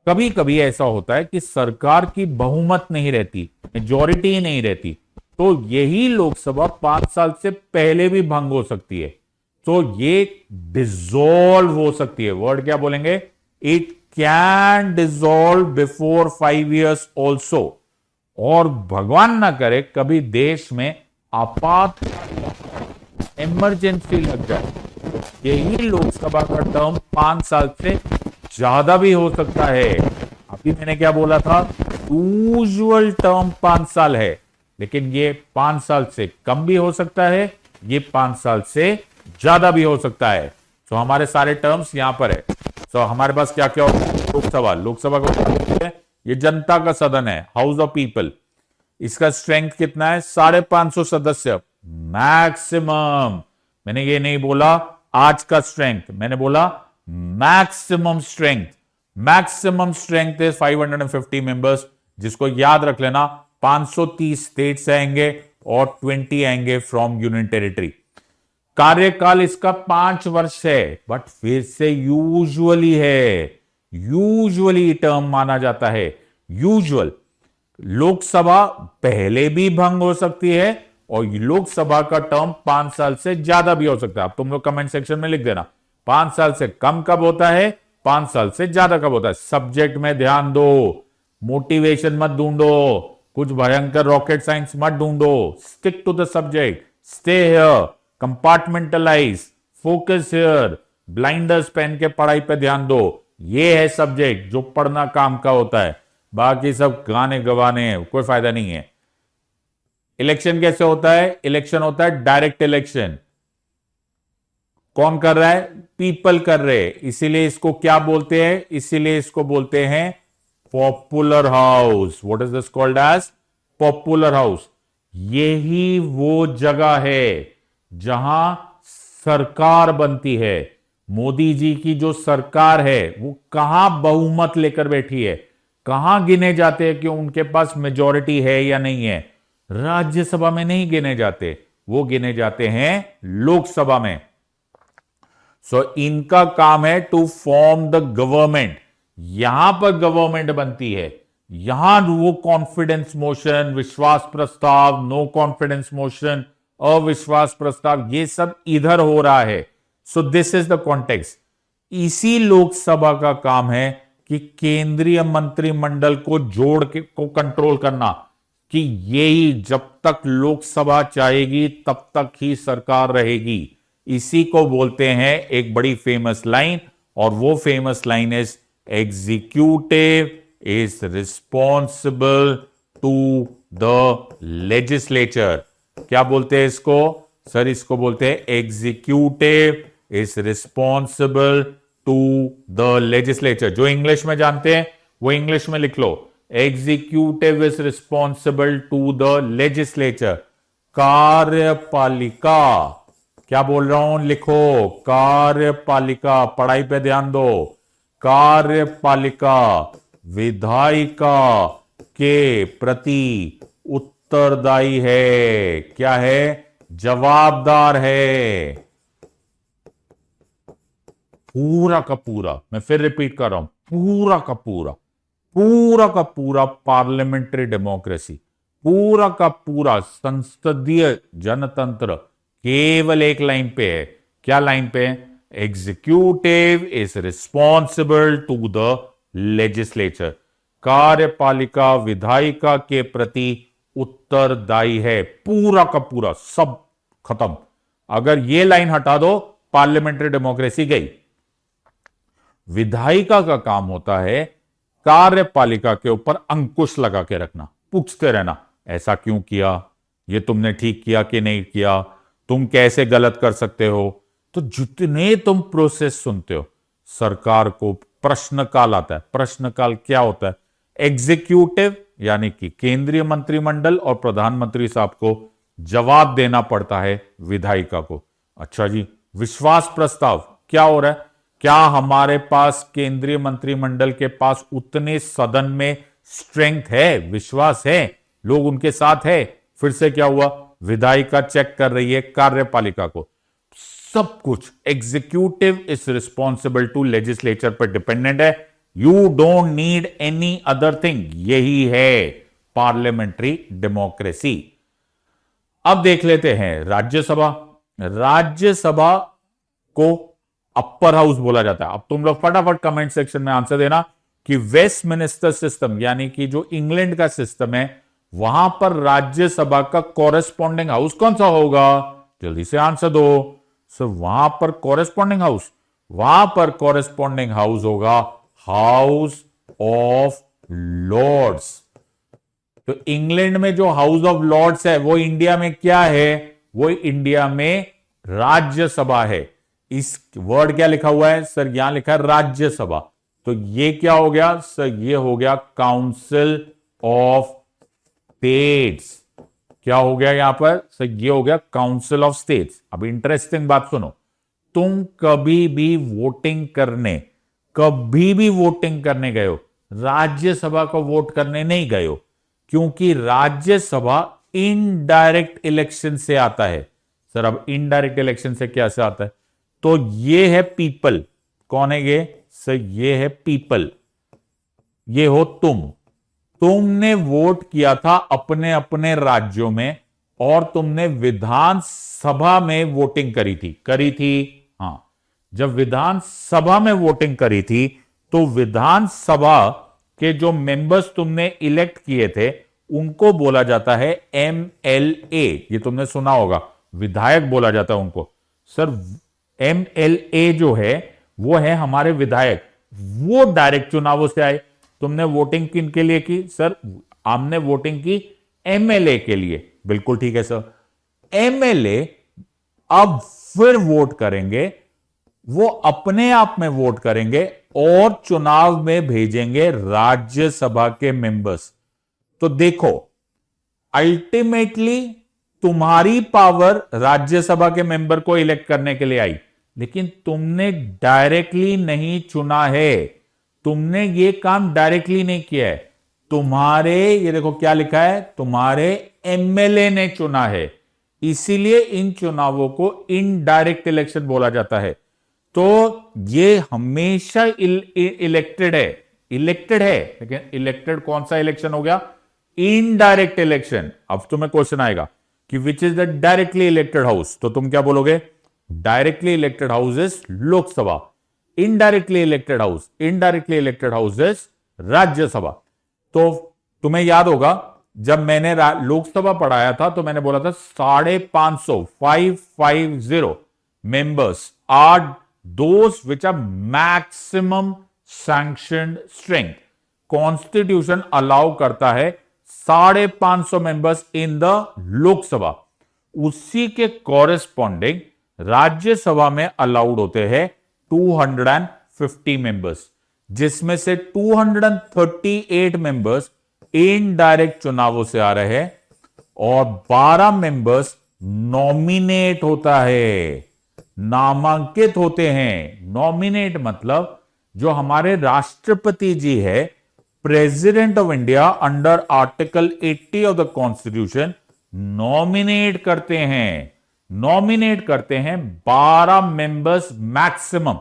कभी कभी ऐसा होता है कि सरकार की बहुमत नहीं रहती, मेजॉरिटी ही नहीं रहती, तो यही लोकसभा 5 साल से पहले भी भंग हो सकती है, तो ये डिसॉल्व हो सकती है। वर्ड क्या बोलेंगे? It can dissolve before 5 years also. और भगवान ना करे कभी देश में आपात इमरजेंसी लग जाए, यही लोकसभा का टर्म 5 साल से ज्यादा भी हो सकता है। अभी मैंने क्या बोला था, यूजुअल टर्म 5 साल है, लेकिन ये 5 साल से कम भी हो सकता है, ये 5 साल से ज्यादा भी हो सकता है। तो हमारे सारे टर्म्स यहां पर है। तो हमारे पास क्या क्या होता है, लोकसभा, लोकसभा को क्या बोलते हैं, ये जनता का सदन है, हाउस ऑफ पीपल। इसका स्ट्रेंथ कितना है, 550 सदस्य मैक्सिमम। मैंने ये नहीं बोला आज का स्ट्रेंथ, मैंने बोला maximum strength. Maximum strength is 550 members, जिसको याद रख लेना। 530 स्टेट्स आएंगे और 20 आएंगे फ्रॉम यूनियन टेरिटरी। कार्यकाल इसका 5 वर्ष है, बट फिर से यूजुअली है, यूजुअली टर्म माना जाता है, यूजुअल। लोकसभा पहले भी भंग हो सकती है और लोकसभा का टर्म 5 साल से ज्यादा भी हो सकता है। अब तुम लोग कमेंट सेक्शन में लिख देना 5 साल से कम कब होता है, 5 साल से ज्यादा कब होता है। सब्जेक्ट में ध्यान दो, मोटिवेशन मत ढूंढो, कुछ भयंकर रॉकेट साइंस मत ढूंढो। Stick to the subject, stay here, compartmentalise, focus here, blinders पहन के पढ़ाई पे ध्यान दो। ये है सब्जेक्ट जो पढ़ना काम का होता है, बाकी सब गाने गवाने कोई फायदा नहीं है। इलेक्शन कैसे होता है, इलेक्शन होता है डायरेक्ट इलेक्शन। कौन कर रहा है, पीपल कर रहे हैं, इसीलिए इसको क्या बोलते हैं, इसीलिए इसको बोलते हैं popular house. What is this called as, popular house. यही वो जगह है जहां सरकार बनती है। मोदी जी की जो सरकार है वो कहां बहुमत लेकर बैठी है, कहां गिने जाते हैं कि उनके पास मेजॉरिटी है या नहीं है। राज्यसभा में नहीं गिने जाते, वो गिने जाते हैं लोकसभा में। सो इनका काम है टू फॉर्म द गवर्नमेंट। यहां पर गवर्नमेंट बनती है, यहां वो कॉन्फिडेंस मोशन, विश्वास प्रस्ताव, नो कॉन्फिडेंस मोशन, अविश्वास प्रस्ताव, ये सब इधर हो रहा है। So this is the context. इसी लोकसभा का काम है कि केंद्रीय मंत्रिमंडल को जोड़ के को कंट्रोल करना, कि यही जब तक लोकसभा चाहेगी तब तक ही सरकार रहेगी। इसी को बोलते हैं एक बड़ी फेमस लाइन, और वो famous line is executive is responsible to the legislature. क्या बोलते हैं इसको सर, इसको बोलते हैं executive is responsible to the legislature. जो इंग्लिश में जानते हैं वो इंग्लिश में लिख लो, executive is responsible to the legislature. कार्यपालिका, क्या बोल रहा हूं, लिखो कार्यपालिका, पढ़ाई पे ध्यान दो। कार्यपालिका विधायिका के प्रति उत्तरदायी है, क्या है, जवाबदार है। पूरा का पूरा, मैं फिर रिपीट कर रहा हूं, पूरा का पूरा, पूरा का पूरा पार्लियामेंट्री डेमोक्रेसी, पूरा का पूरा संसदीय जनतंत्र केवल एक लाइन पे है। क्या लाइन पे है, executive is responsible to the legislature. कार्यपालिका विधायिका के प्रति उत्तरदायी है, पूरा का पूरा, सब खत्म। अगर ये लाइन हटा दो, पार्लियामेंट्री डेमोक्रेसी गई। विधायिका का काम होता है कार्यपालिका के ऊपर अंकुश लगा के रखना, पूछते रहना ऐसा क्यों किया, ये तुमने ठीक किया कि नहीं किया, तुम कैसे गलत कर सकते हो। तो जितने तुम प्रोसेस सुनते हो, सरकार को प्रश्नकाल आता है। प्रश्नकाल क्या होता है, एग्जीक्यूटिव यानी कि केंद्रीय मंत्रिमंडल और प्रधानमंत्री साहब को जवाब देना पड़ता है विधायिका को। अच्छा जी, विश्वास प्रस्ताव क्या हो रहा है, क्या हमारे पास केंद्रीय मंत्रिमंडल के पास उतने सदन में स्ट्रेंथ है, विश्वास है, लोग उनके साथ है। फिर से क्या हुआ, विधायिका चेक कर रही है कार्यपालिका को। सब कुछ executive is responsible to legislature पर डिपेंडेंट है। You don't need any other thing. यही है पार्लियामेंट्री डेमोक्रेसी। अब देख लेते हैं राज्यसभा। राज्यसभा को अपर हाउस बोला जाता है। अब तुम लोग फटाफट कमेंट सेक्शन में आंसर देना कि वेस्टमिनिस्टर सिस्टम यानी कि जो इंग्लैंड का सिस्टम है वहां पर राज्यसभा का कॉरेस्पॉन्डिंग हाउस कौन सा होगा? जल्दी से आंसर दो। सो वहां पर कॉरेस्पॉन्डिंग हाउस होगा हाउस ऑफ लॉर्ड्स। तो इंग्लैंड में जो हाउस ऑफ लॉर्ड्स है वो इंडिया में क्या है? वो इंडिया में राज्यसभा है। इस वर्ड क्या लिखा हुआ है सर? यहां लिखा है राज्यसभा। तो ये क्या हो गया सर? ये हो गया काउंसिल ऑफ स्टेट्स। क्या हो गया यहां पर सर? ये हो गया काउंसिल ऑफ स्टेट्स। अब इंटरेस्टिंग बात सुनो, तुम कभी भी वोटिंग करने गए हो, राज्यसभा को वोट करने नहीं गए हो, क्योंकि राज्यसभा इनडायरेक्ट इलेक्शन से आता है। सर अब इनडायरेक्ट इलेक्शन से क्या से आता है? तो ये है पीपल। कौन है ये सर? ये है पीपल। ये हो तुमने वोट किया था अपने अपने राज्यों में और तुमने विधानसभा में वोटिंग करी थी। हां, जब विधानसभा में वोटिंग करी थी तो विधानसभा के जो मेंबर्स तुमने इलेक्ट किए थे उनको बोला जाता है एमएलए। ये तुमने सुना होगा, विधायक बोला जाता है उनको। सर एमएलए जो है वो है हमारे विधायक, वो डायरेक्ट चुनावों से आए। तुमने वोटिंग किन के लिए की? सर हमने वोटिंग की एमएलए के लिए। बिल्कुल ठीक है सर। एमएलए अब फिर वोट करेंगे, वो अपने आप में वोट करेंगे और चुनाव में भेजेंगे राज्यसभा के मेंबर्स। तो देखो, अल्टीमेटली तुम्हारी पावर राज्यसभा के मेंबर को इलेक्ट करने के लिए आई, लेकिन तुमने डायरेक्टली नहीं चुना है। तुमने ये काम डायरेक्टली नहीं किया है। तुम्हारे, ये देखो क्या लिखा है, तुम्हारे एमएलए ने चुना है। इसीलिए इन चुनावों को इनडायरेक्ट इलेक्शन बोला जाता है। तो ये हमेशा इलेक्टेड है, लेकिन इलेक्टेड कौन सा इलेक्शन हो गया? Indirect election. अब तुम्हें क्वेश्चन आएगा कि विच is the directly elected house, तो तुम क्या बोलोगे? Directly elected house is Lok Sabha, indirectly elected house is Rajya Sabha. तो तुम्हें याद होगा जब मैंने लोकसभा पढ़ाया था तो मैंने बोला था 550 members are those which are maximum sanctioned strength. Constitution allow करता है 550 मेंबर्स इन द लोकसभा। उसी के कॉरेस्पॉन्डिंग राज्यसभा में अलाउड होते हैं 250 मेंबर्स, जिसमें से 238 मेंबर्स इनडायरेक्ट चुनावों से आ रहे हैं और 12 मेंबर्स नॉमिनेट होता है, नामांकित होते हैं। नॉमिनेट मतलब जो हमारे राष्ट्रपति जी है, president of India, under article 80 of the constitution nominate करते हैं 12 मेंबर्स मैक्सिमम।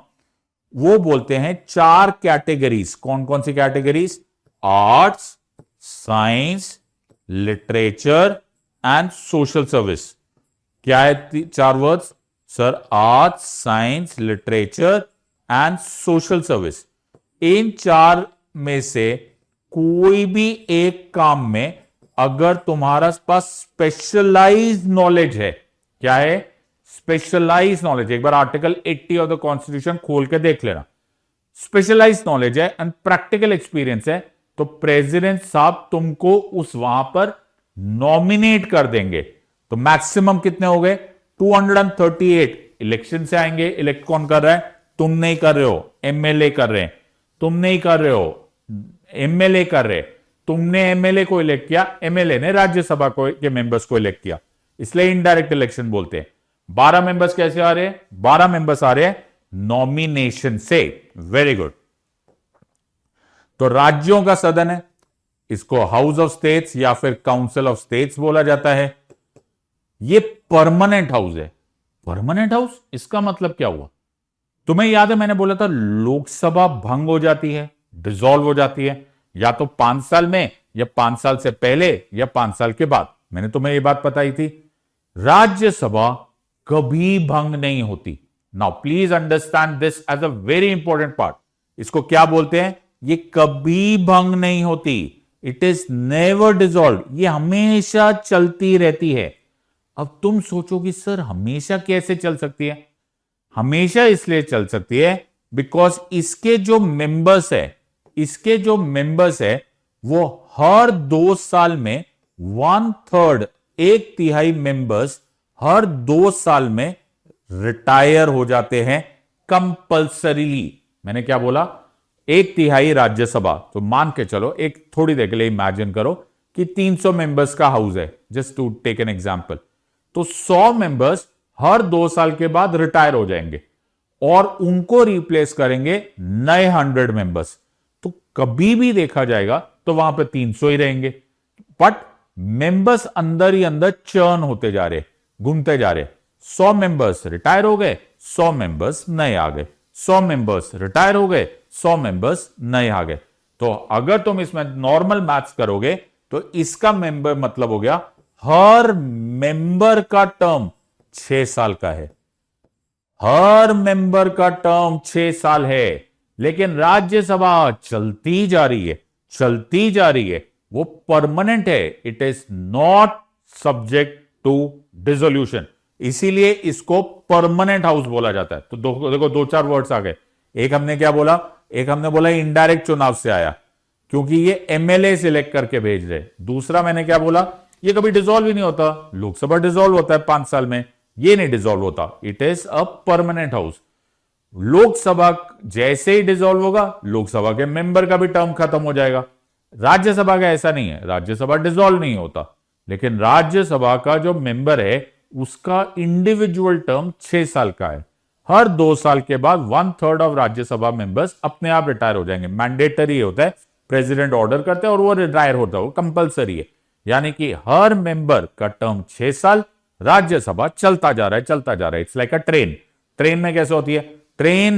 वो बोलते हैं 4 कैटेगरीज। कौन कौन सी categories? Arts, science, literature and social service. क्या है 4 words sir? Arts, science, literature and social service. इन 4 में से कोई भी एक काम में अगर तुम्हारा पास स्पेशलाइज्ड नॉलेज है, क्या है? Specialised knowledge. एक बार आर्टिकल 80 ऑफ द कॉन्स्टिट्यूशन खोल के देख लेना। स्पेशलाइज्ड नॉलेज है एंड प्रैक्टिकल एक्सपीरियंस है, तो प्रेसिडेंट साहब तुमको उस वहां पर नॉमिनेट कर देंगे। तो मैक्सिमम कितने हो गए? 238। इलेक्शन से आएंगे। इलेक्ट कौन कर रहा है? तुम नहीं कर रहे हो, एमएलए कर रहे हैं। तुम नहीं कर रहे हो, एमएलए कर रहे। तुमने एमएलए को इलेक्ट किया, एमएलए ने राज्यसभा को के मेंबर्स को इलेक्ट किया, इसलिए इनडायरेक्ट इलेक्शन बोलते हैं। 12 मेंबर्स कैसे आ रहे हैं? 12 मेंबर्स आ रहे हैं नॉमिनेशन से। Very good. तो राज्यों का सदन है, इसको हाउस ऑफ स्टेट्स या फिर काउंसिल ऑफ स्टेट्स बोला जाता है। ये परमानेंट हाउस है। परमानेंट हाउस, इसका मतलब क्या हुआ? तुम्हें याद है मैंने बोला था लोकसभा भंग हो जाती है, डिसॉल्व हो जाती है, या तो 5 साल में, या 5 साल से पहले, या 5 साल के बाद। मैंने तुम्हें यह बात बताई थी। राज्यसभा कभी भंग नहीं होती। Now please understand this as a very important part. इसको क्या बोलते हैं? ये कभी भंग नहीं होती। इट इज नेवर डिसॉल्व, ये हमेशा चलती रहती है। अब तुम सोचोगे सर हमेशा कैसे चल सकती है? हमेशा इसलिए चल सकती है बिकॉज इसके जो मेंबर्स है वो हर 2 साल में 1/3, 1/3 मेंबर्स हर 2 साल में रिटायर हो जाते हैं कंपल्सरीली। मैंने क्या बोला? 1/3 राज्यसभा। तो मान के चलो, एक थोड़ी देर के लिए इमेजिन करो कि 300 मेंबर्स का हाउस है, just to take an example. तो 100 मेंबर्स हर 2 साल के बाद रिटायर हो जाएंगे और उनको रिप्लेस करेंगे नए 100 मेंबर्स। तो कभी भी देखा जाएगा तो वहां पे 300 ही रहेंगे, बट मेंबर्स अंदर ही अंदर चर्न होते जा रहे, घूमते जा रहे। 100 मेंबर्स रिटायर हो गए, 100 मेंबर्स नए आ गए, 100 मेंबर्स रिटायर हो गए, 100 मेंबर्स नए आ गए। तो अगर तुम इसमें नॉर्मल मैथ्स करोगे तो इसका मेंबर मतलब हो गया हर मेंबर का टर्म 6 साल का है। हर मेंबर का टर्म 6 साल है, लेकिन राज्यसभा चलती जा रही है, चलती जा रही है, वो परमानेंट है। It is not subject to dissolution, इसीलिए इसको परमानेंट हाउस बोला जाता है। तो देखो 2-4 वर्ड्स आ गए। एक हमने क्या बोला? एक हमने बोला इनडायरेक्ट चुनाव से आया, क्योंकि ये एमएलए सिलेक्ट करके भेज रहे। दूसरा मैंने क्या बोला? ये कभी डिसॉल्व ही नहीं होता। लोकसभा डिसॉल्व होता है 5 साल में, ये नहीं डिसॉल्व होता। It is a permanent house. Lok Sabha जैसे ही डिसॉल्व होगा, लोकसभा के मेंबर का भी टर्म खत्म हो जाएगा। राज्यसभा का ऐसा नहीं है, राज्यसभा डिसॉल्व नहीं होता, लेकिन राज्यसभा का जो मेंबर है उसका इंडिविजुअल टर्म 6 साल का है। हर 2 साल के बाद 1/3 ऑफ राज्यसभा मेंबर्स अपने आप रिटायर हो जाएंगे। मैंडेटरी होता है, प्रेसिडेंट ऑर्डर करते हैं और वो रिटायर होता है, वो कंपल्सरी है। यानी कि हर मेंबर का टर्म 6 साल, राज्यसभा चलता जा रहा है, चलता जा रहा है। It's like a train. Train में कैसे होती है? ट्रेन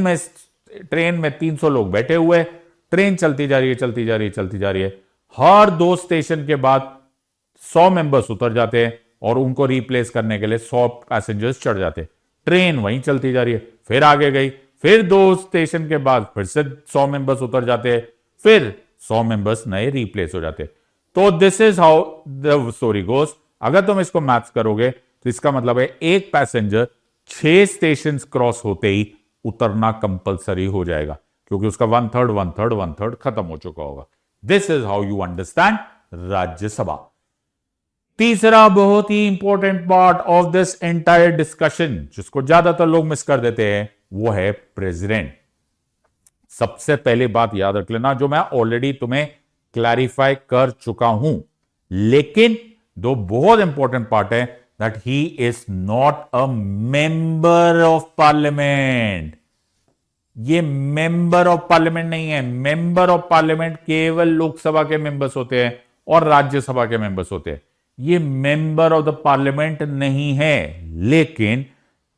में 300 लोग बैठे हुए हैं, ट्रेन चलती जा रही है, चलती जा रही है, चलती जा रही है। हर 2 स्टेशन के बाद 100 मेंबर्स उतर जाते हैं और उनको रिप्लेस करने के लिए 100 पैसेंजर्स चढ़ जाते हैं। ट्रेन वहीं चलती जा रही है, फिर आगे गई, फिर 2 स्टेशन के बाद फिर से 100 मेंबर्स उतर जाते हैं, फिर 100 मेंबर्स नए रिप्लेस हो जाते हैं। तो this is how the story goes. अगर तुम इसको मैथ्स करोगे तो इसका मतलब है एक पैसेंजर 6 स्टेशन क्रॉस होते ही उतरना कंपलसरी हो जाएगा, क्योंकि उसका 1/3 खत्म हो चुका होगा। This is how you understand Rajya Sabha. तीसरा बहुत ही important part of this entire discussion, जिसको ज्यादातर लोग मिस कर देते हैं, वो है प्रेसिडेंट। सबसे पहले बात याद रख लेना, जो मैं ऑलरेडी तुम्हें क्लैरिफाई कर चुका हूं, लेकिन दो बहुत इंपॉर्टेंट पार्ट है, that he is not a member of parliament. ये मेंबर ऑफ पार्लियामेंट नहीं है। मेंबर ऑफ पार्लियामेंट केवल लोकसभा के मेंबर्स होते हैं और राज्यसभा के मेंबर्स होते हैं। ये मेंबर ऑफ द पार्लियामेंट नहीं है, लेकिन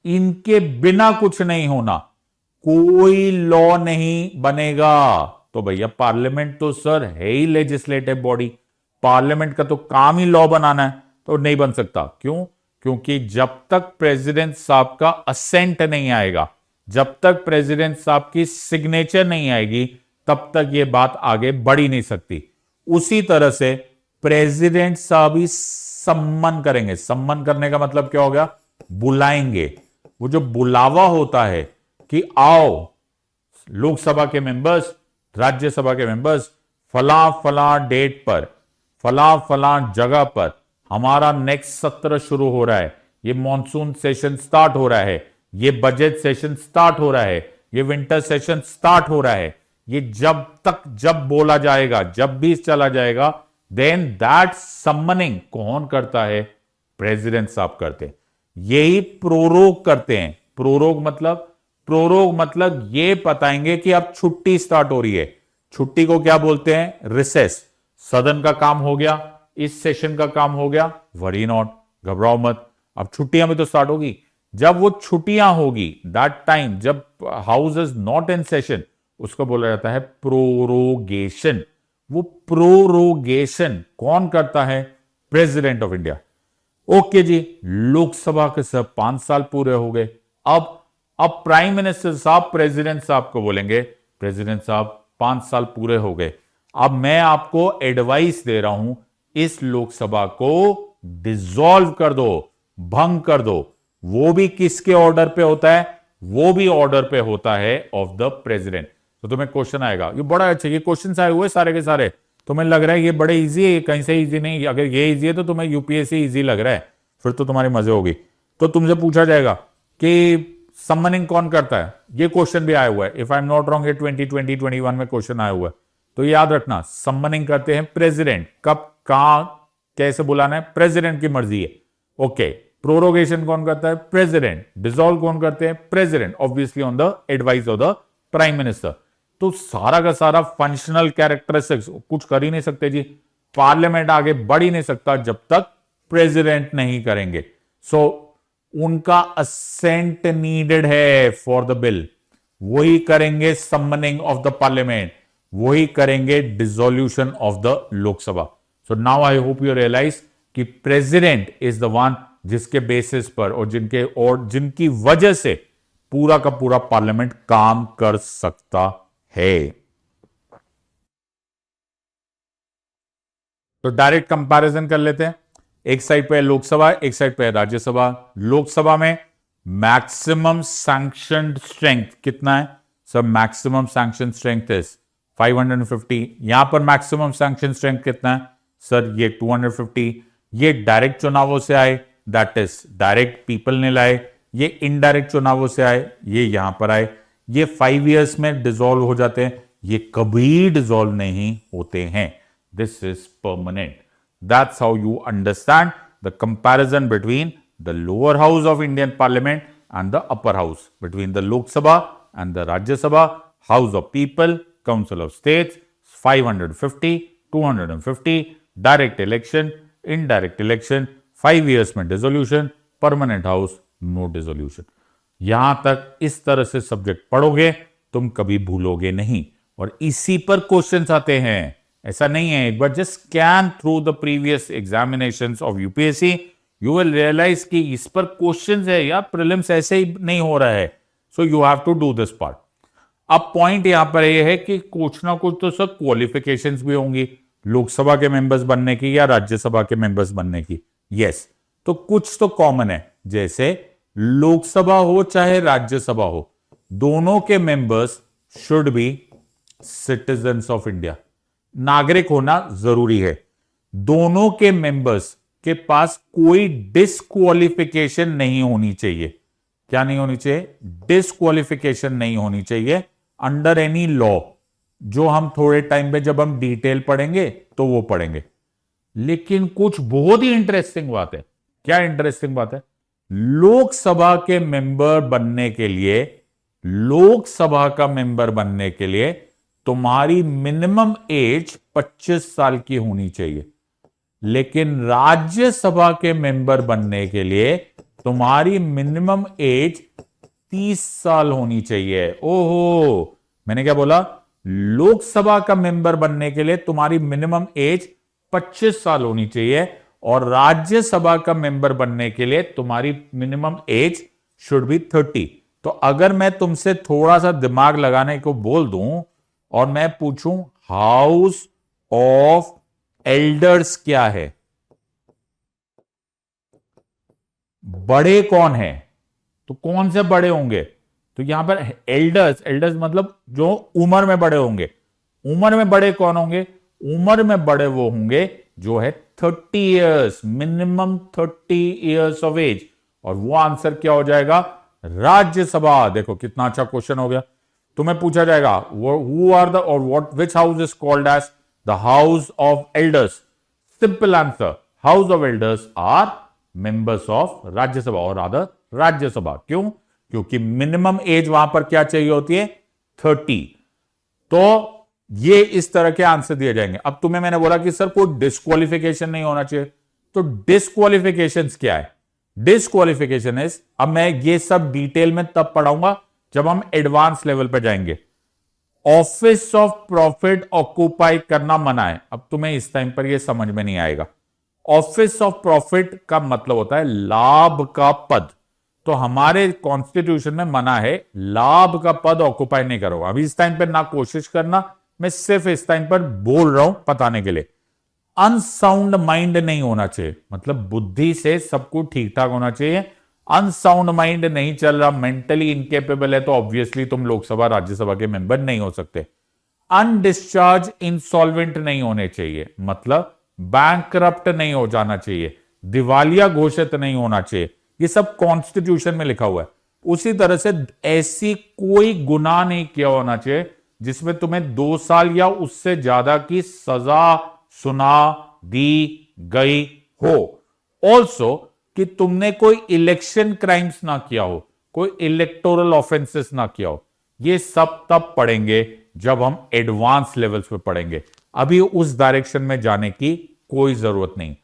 इनके बिना कुछ नहीं होना, कोई लॉ नहीं बनेगा। तो भैया पार्लियामेंट तो सर है ही लेजिस्लेटिव बॉडी, पार्लियामेंट का तो काम ही लॉ बनाना है, तो नहीं बन सकता। क्यों? क्योंकि जब तक प्रेसिडेंट साहब का असेंट नहीं आएगा, जब तक प्रेसिडेंट साहब की सिग्नेचर नहीं आएगी, तब तक यह बात आगे बढ़ ही नहीं सकती। उसी तरह से प्रेसिडेंट साहब ही सम्मन करेंगे। सम्मन करने का मतलब क्या हो गया? बुलाएंगे। वो जो बुलावा होता है कि आओ लोकसभा के मेंबर्स, राज्यसभा के मेंबर्स, फला फला डेट पर, फला फला जगह पर हमारा नेक्स्ट सत्र शुरू हो रहा है, ये मॉनसून सेशन स्टार्ट हो रहा है, ये बजट सेशन स्टार्ट हो रहा है, ये विंटर सेशन स्टार्ट हो रहा है। ये जब बोला जाएगा, जब भी चला जाएगा, देन दैट सम्मनिंग कौन करता है? प्रेसिडेंट साहब करते हैं। यही प्रोरोग करते हैं। प्रोरोग मतलब ये बताएंगे कि अब छुट्टी स्टार्ट हो रही है। छुट्टी को क्या बोलते हैं? रिसेस। सदन का काम हो गया, इस सेशन का काम हो गया, वरी नॉट, घबराओ मत, अब छुट्टियां भी तो स्टार्ट होगी। जब वो छुट्टियां होगी, दैट टाइम जब house is not in session, उसको बोला जाता है प्रोरोगेशन। वो प्रोरोगेशन कौन करता है? President of India. ओके जी, लोकसभा के सब 5 साल पूरे हो गए। अब प्राइम मिनिस्टर साहब प्रेसिडेंट साहब को बोलेंगे, प्रेसिडेंट साहब 5 साल पूरे हो गए, अब मैं आपको एडवाइस दे रहा हूं, इस लोकसभा को डिसॉल्व कर दो, भंग कर दो। वो भी किसके ऑर्डर पे होता है? वो भी ऑर्डर पे होता है ऑफ द प्रेसिडेंट। तो तुम्हें क्वेश्चन आएगा, ये बड़ा अच्छा, ये क्वेश्चन आए हुए सारे के सारे, तुम्हें लग रहा है ये बड़े इजी है, कहीं से इजी नहीं। अगर ये इजी है तो तुम्हें यूपीएससी इजी लग रहा है, फिर तो तुम्हारी मजे होगी। तो तुमसे पूछा जाएगा कि समनिंग कौन करता है, ये क्वेश्चन भी आया हुआ है। If I am not wrong, ये 2020-21 में क्वेश्चन आया हुआ है। तो याद रखना, समनिंग करते हैं प्रेसिडेंट। कब, कहां, कैसे बुलाना है, प्रेसिडेंट की मर्जी है। ओके, प्रोरोगेशन कौन करता है? प्रेसिडेंट। डिसॉल्व कौन करते हैं? President, obviously on the advice of the prime minister. तो सारा का सारा फंक्शनल कैरेक्टरिस्टिक्स, कुछ कर ही नहीं सकते जी। पार्लियामेंट आगे बढ़ ही नहीं सकता जब तक प्रेसिडेंट नहीं करेंगे। सो उनका असेंट नीडेड है फॉर द बिल। वही करेंगे समनिंग ऑफ द पार्लियामेंट, वही करेंगे dissolution of the Lok Sabha. So now I hope you realise कि प्रेसिडेंट इज द वन जिसके बेसिस पर और जिनकी वजह से पूरा का पूरा पार्लियामेंट काम कर सकता है। तो डायरेक्ट कंपैरिजन कर लेते हैं। एक साइड पे लोकसभा, एक साइड पे राज्यसभा। लोकसभा में मैक्सिमम सैंक्शनड स्ट्रेंथ कितना है? Sir maximum sanction strength is 550। यहां पर मैक्सिमम सैंक्शन स्ट्रेंथ कितना है? सर ये 250। ये डायरेक्ट चुनावों से आए, दैट इज डायरेक्ट पीपल ने लाए। ये इनडायरेक्ट चुनावों से आए, ये यहां पर आए। ये 5 इयर्स में डिसॉल्व हो जाते हैं, ये कभी डिसॉल्व नहीं होते हैं। This is permanent. That's how you understand the comparison between the lower house of Indian Parliament and the upper house, between the Lok Sabha and the Rajya Sabha, House of People, Council of States, 550, 250, direct election, indirect election, 5 years में dissolution, permanent house, no dissolution. यहां तक इस तरह से सब्जेक्ट पढ़ोगे तुम कभी भूलोगे नहीं, और इसी पर क्वेश्चंस आते हैं। ऐसा नहीं है, एक बार just scan through the previous examinations of UPSC, you will realise कि इस पर क्वेश्चंस है या प्रीलिम्स ऐसे ही नहीं हो रहा है। So you have to do this part. अब पॉइंट यहां पर यह है कि कुछ ना कुछ तो सर क्वालिफिकेशंस भी होंगी लोकसभा के मेंबर्स बनने की या राज्यसभा के मेंबर्स बनने की। यस, तो कुछ तो कॉमन है, जैसे लोकसभा हो चाहे राज्यसभा हो, दोनों के members should be citizens of India, नागरिक होना जरूरी है। दोनों के मेंबर्स के पास कोई डिस्क्वालिफिकेशन नहीं होनी चाहिए। क्या नहीं होनी चाहिए? डिस्क्वालिफिकेशन नहीं होनी चाहिए अंडर एनी लॉ, जो हम थोड़े टाइम पे जब हम डिटेल पढ़ेंगे तो वो पढ़ेंगे। लेकिन कुछ बहुत ही इंटरेस्टिंग बात है। क्या इंटरेस्टिंग बात है? लोकसभा के मेंबर बनने के लिए, लोकसभा का मेंबर बनने के लिए तुम्हारी मिनिमम एज 25 साल की होनी चाहिए, लेकिन राज्यसभा के मेंबर बनने के लिए तुम्हारी मिनिमम एज 30 साल होनी चाहिए। ओहो, मैंने क्या बोला? लोकसभा का मेंबर बनने के लिए तुम्हारी मिनिमम एज 25 साल होनी चाहिए, और राज्यसभा का मेंबर बनने के लिए तुम्हारी मिनिमम एज शुड बी 30। तो अगर मैं तुमसे थोड़ा सा दिमाग लगाने को बोल दूं और मैं पूछूं हाउस ऑफ एल्डर्स क्या है, बड़े कौन है, तो कौन से बड़े होंगे? तो यहां पर एल्डर्स, एल्डर्स मतलब जो उम्र में बड़े होंगे। उम्र में बड़े कौन होंगे? उम्र में बड़े वो होंगे जो है 30 years, minimum 30 years of age. और वो आंसर क्या हो जाएगा? राज्यसभा। देखो कितना अच्छा क्वेश्चन हो गया। तुम्हें पूछा जाएगा हु आर द और what which house is called as the house of elders. Simple answer, house of elders are members of Rajya Sabha और अदर राज्यसभा। क्यों? क्योंकि मिनिमम एज वहां पर क्या चाहिए होती है? 30। तो ये इस तरह के आंसर दिए जाएंगे। अब तुम्हें मैंने बोला कि सर कोई डिस्क्वालिफिकेशन नहीं होना चाहिए, तो डिस्क्वालिफिकेशन क्या है? डिस्क्वालिफिकेशन इज, अब मैं ये सब डिटेल में तब पढ़ाऊंगा जब हम एडवांस लेवल पे जाएंगे। ऑफिस ऑफ प्रॉफिट ऑक्यूपाई करना मना है। अब तुम्हें इस टाइम पर यह समझ में नहीं आएगा। ऑफिस ऑफ प्रॉफिट का मतलब होता है लाभ का पद। तो हमारे कॉन्स्टिट्यूशन में मना है लाभ का पद ऑक्युपाई नहीं करो। अभी इस टाइम पर ना कोशिश करना, मैं सिर्फ इस टाइम पर बोल रहा हूं बताने के लिए। अनसाउंड माइंड नहीं होना चाहिए, मतलब बुद्धि से सब कुछ ठीक ठाक होना चाहिए। अनसाउंड माइंड नहीं चल रहा, मेंटली इनकेपेबल है, तो ऑब्वियसली तुम लोकसभा राज्यसभा के मेंबर नहीं हो सकते। अनडिस्चार्ज इंसॉल्वेंट नहीं होने चाहिए, मतलब बैंकरप्ट नहीं हो जाना चाहिए, दिवालिया घोषित नहीं होना चाहिए। ये सब कॉन्स्टिट्यूशन में लिखा हुआ है। उसी तरह से ऐसी कोई गुनाह नहीं किया होना चाहिए जिसमें तुम्हें 2 साल या उससे ज्यादा की सजा सुना दी गई हो। ऑल्सो कि तुमने कोई इलेक्शन क्राइम्स ना किया हो, कोई इलेक्टोरल ऑफेंसेस ना किया हो। ये सब तब पढ़ेंगे जब हम एडवांस लेवल्स पे पढ़ेंगे। अभी उस डायरेक्शन में जाने की कोई जरूरत नहीं।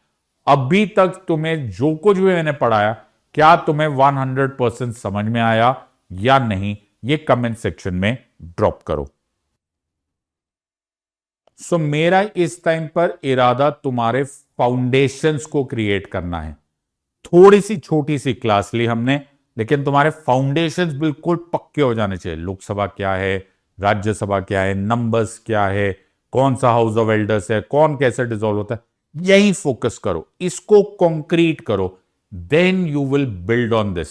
अभी तक तुम्हें जो कुछ भी मैंने पढ़ाया, क्या तुम्हें 100% समझ में आया या नहीं, ये कमेंट सेक्शन में ड्रॉप करो। सो मेरा इस टाइम पर इरादा तुम्हारे फाउंडेशंस को क्रिएट करना है। थोड़ी सी छोटी सी क्लास ली हमने, लेकिन तुम्हारे फाउंडेशंस बिल्कुल पक्के हो जाने चाहिए। लोकसभा क्या है, राज्यसभा क्या है, नंबर्स क्या है, कौन सा हाउस ऑफ एल्डर्स है, कौन कैसे डिसॉल्व होता है, यही फोकस करो, इसको कॉन्क्रीट करो। Then you will build on this.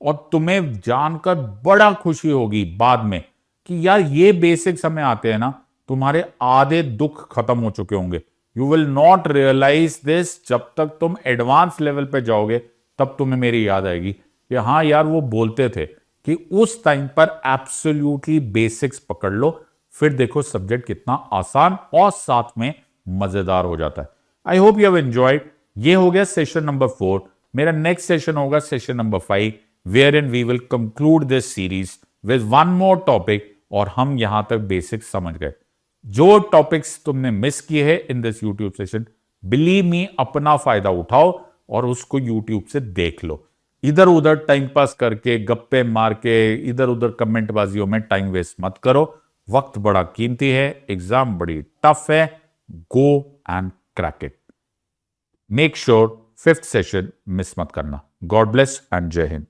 और तुम्हें जानकर बड़ा खुशी होगी बाद में कि यार ये बेसिक्स हमें आते हैं ना, तुम्हारे आधे दुख खत्म हो चुके होंगे। You will not realise this जब तक तुम एडवांस लेवल पे जाओगे, तब तुम्हें मेरी याद आएगी कि हाँ यार वो बोलते थे कि उस टाइम पर एब्सोल्युटली बेसिक्स पकड़ लो, फिर देखो सब्जेक्ट कितना आसान और साथ में मजेदार हो जाता है। I hope you have enjoyed. ये हो गया सेशन नंबर 4। मेरा नेक्स्ट सेशन होगा session number 5, wherein we will conclude this series with one more topic. और हम यहां तक बेसिक्स समझ गए। जो टॉपिक्स तुमने मिस किए हैं in this YouTube session, believe me, अपना फायदा उठाओ और उसको यूट्यूब से देख लो। इधर उधर टाइम पास करके, गप्पे मार के, इधर उधर कमेंटबाजियों में टाइम वेस्ट मत करो। वक्त बड़ा कीमती है, एग्जाम बड़ी टफ है। Go and crack it. Make sure 5th session miss मत करना। गॉड ब्लेस एंड जय हिंद।